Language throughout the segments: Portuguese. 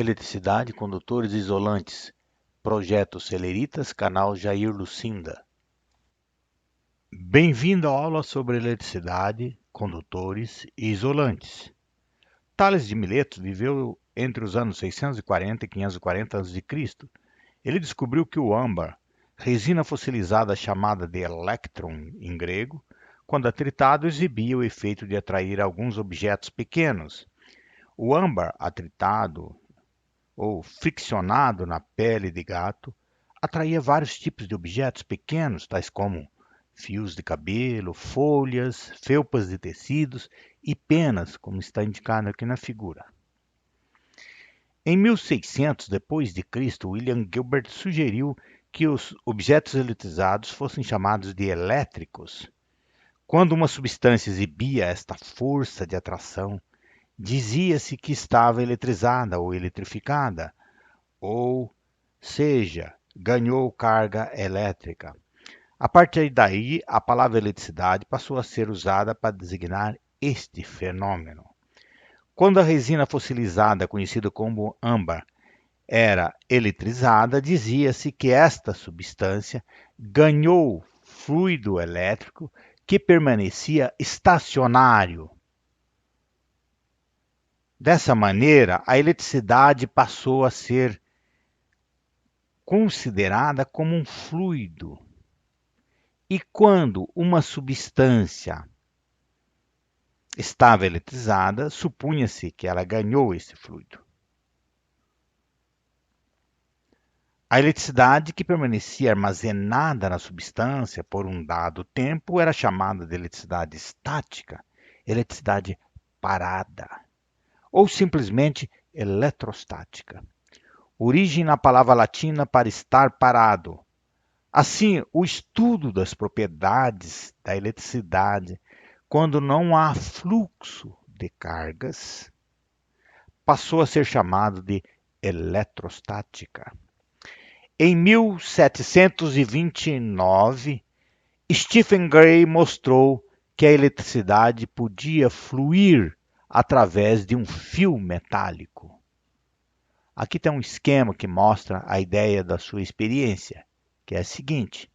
Eletricidade, condutores isolantes. Projeto Celeritas, canal Jair Lucinda. Bem-vindo à aula sobre eletricidade, condutores e isolantes. Tales de Mileto viveu entre os anos 640 e 540 a.C. Ele descobriu que o âmbar, resina fossilizada chamada de electrum em grego, quando atritado exibia o efeito de atrair alguns objetos pequenos. O âmbar atritado ou friccionado na pele de gato, atraía vários tipos de objetos pequenos, tais como fios de cabelo, folhas, felpas de tecidos e penas, como está indicado aqui na figura. Em 1600 d.C., William Gilbert sugeriu que os objetos eletrizados fossem chamados de elétricos. Quando uma substância exibia esta força de atração, dizia-se que estava eletrizada ou eletrificada, ou seja, ganhou carga elétrica. A partir daí, a palavra eletricidade passou a ser usada para designar este fenômeno. Quando a resina fossilizada, conhecida como âmbar, era eletrizada, dizia-se que esta substância ganhou fluido elétrico que permanecia estacionário. Dessa maneira, a eletricidade passou a ser considerada como um fluido. E quando uma substância estava eletrizada, supunha-se que ela ganhou esse fluido. A eletricidade que permanecia armazenada na substância por um dado tempo era chamada de eletricidade estática, eletricidade parada, ou simplesmente eletrostática. Origem na palavra latina para estar parado. Assim, o estudo das propriedades da eletricidade, quando não há fluxo de cargas, passou a ser chamado de eletrostática. Em 1729, Stephen Gray mostrou que a eletricidade podia fluir através de um fio metálico. Aqui tem um esquema que mostra a ideia da sua experiência, que é a seguinte.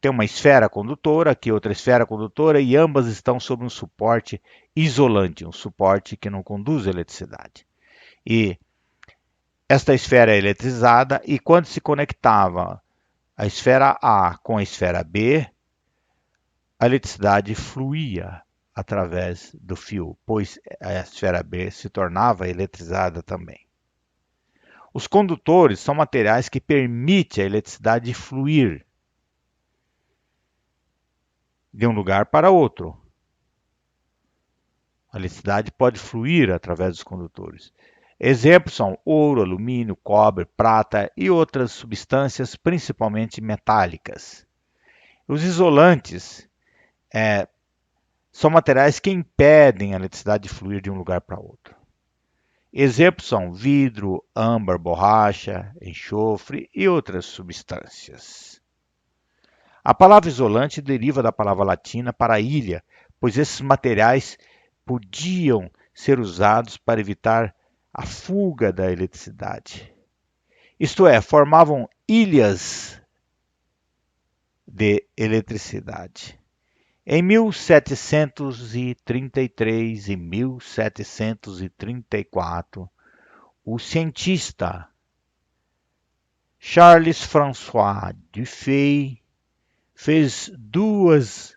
Tem uma esfera condutora, aqui outra esfera condutora, e ambas estão sobre um suporte isolante, um suporte que não conduz eletricidade. E esta esfera é eletrizada, e quando se conectava a esfera A com a esfera B, a eletricidade fluía através do fio, pois a esfera B se tornava eletrizada também. Os condutores são materiais que permitem a eletricidade fluir de um lugar para outro. A eletricidade pode fluir através dos condutores. Exemplos são ouro, alumínio, cobre, prata e outras substâncias, principalmente metálicas. Os isolantes são materiais que impedem a eletricidade de fluir de um lugar para outro. Exemplos são vidro, âmbar, borracha, enxofre e outras substâncias. A palavra isolante deriva da palavra latina para ilha, pois esses materiais podiam ser usados para evitar a fuga da eletricidade. Isto é, formavam ilhas de eletricidade. Em 1733 e 1734, o cientista Charles-François Dufay fez duas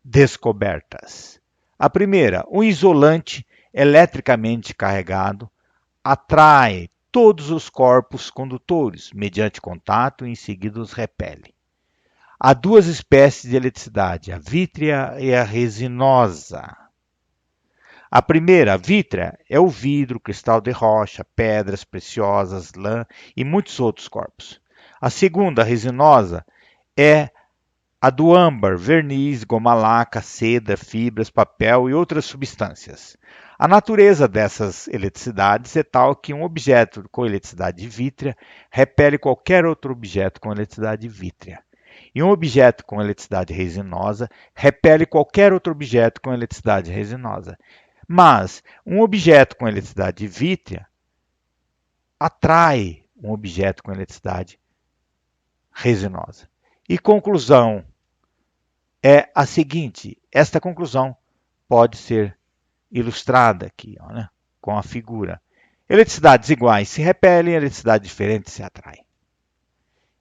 descobertas. A primeira, um isolante eletricamente carregado atrai todos os corpos condutores mediante contato e em seguida os repele. Há duas espécies de eletricidade, a vítrea e a resinosa. A primeira, a vítrea, é o vidro, cristal de rocha, pedras preciosas, lã e muitos outros corpos. A segunda, a resinosa, é a do âmbar, verniz, goma laca, seda, fibras, papel e outras substâncias. A natureza dessas eletricidades é tal que um objeto com eletricidade vítrea repele qualquer outro objeto com eletricidade vítrea. E um objeto com eletricidade resinosa repele qualquer outro objeto com eletricidade resinosa. Mas um objeto com eletricidade vítrea atrai um objeto com eletricidade resinosa. E conclusão é a seguinte: esta conclusão pode ser ilustrada aqui, ó, né, com a figura. Eletricidades iguais se repelem, eletricidades diferentes se atraem.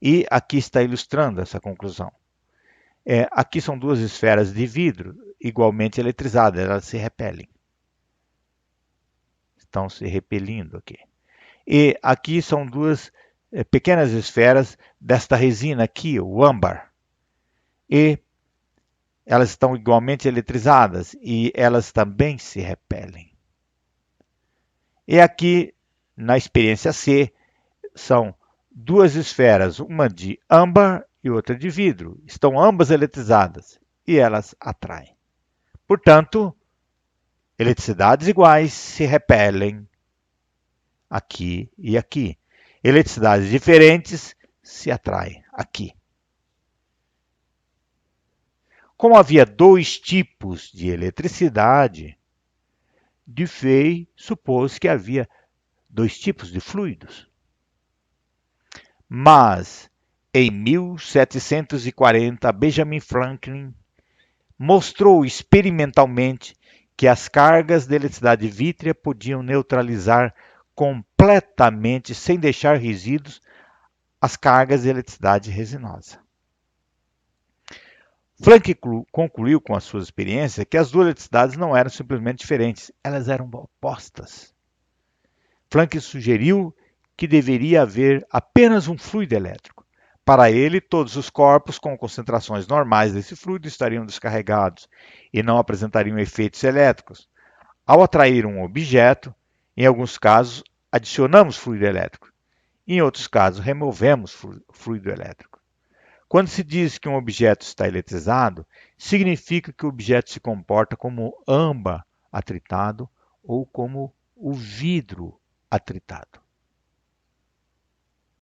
E aqui está ilustrando essa conclusão. Aqui são duas esferas de vidro igualmente eletrizadas, elas se repelem. Estão se repelindo aqui. E aqui são duas pequenas esferas desta resina aqui, o âmbar. E elas estão igualmente eletrizadas e elas também se repelem. E aqui, na experiência C, são duas esferas, uma de âmbar e outra de vidro. Estão ambas eletrizadas e elas atraem. Portanto, eletricidades iguais se repelem aqui e aqui. Eletricidades diferentes se atraem aqui. Como havia dois tipos de eletricidade, Dufay supôs que havia dois tipos de fluidos. Mas, em 1740, Benjamin Franklin mostrou experimentalmente que as cargas de eletricidade vítrea podiam neutralizar completamente, sem deixar resíduos, as cargas de eletricidade resinosa. Franklin concluiu com as suas experiências que as duas eletricidades não eram simplesmente diferentes, elas eram opostas. Franklin sugeriu que deveria haver apenas um fluido elétrico. Para ele, todos os corpos com concentrações normais desse fluido estariam descarregados e não apresentariam efeitos elétricos. Ao atrair um objeto, em alguns casos, adicionamos fluido elétrico. Em outros casos, removemos fluido elétrico. Quando se diz que um objeto está eletrizado, significa que o objeto se comporta como âmbar atritado ou como o vidro atritado.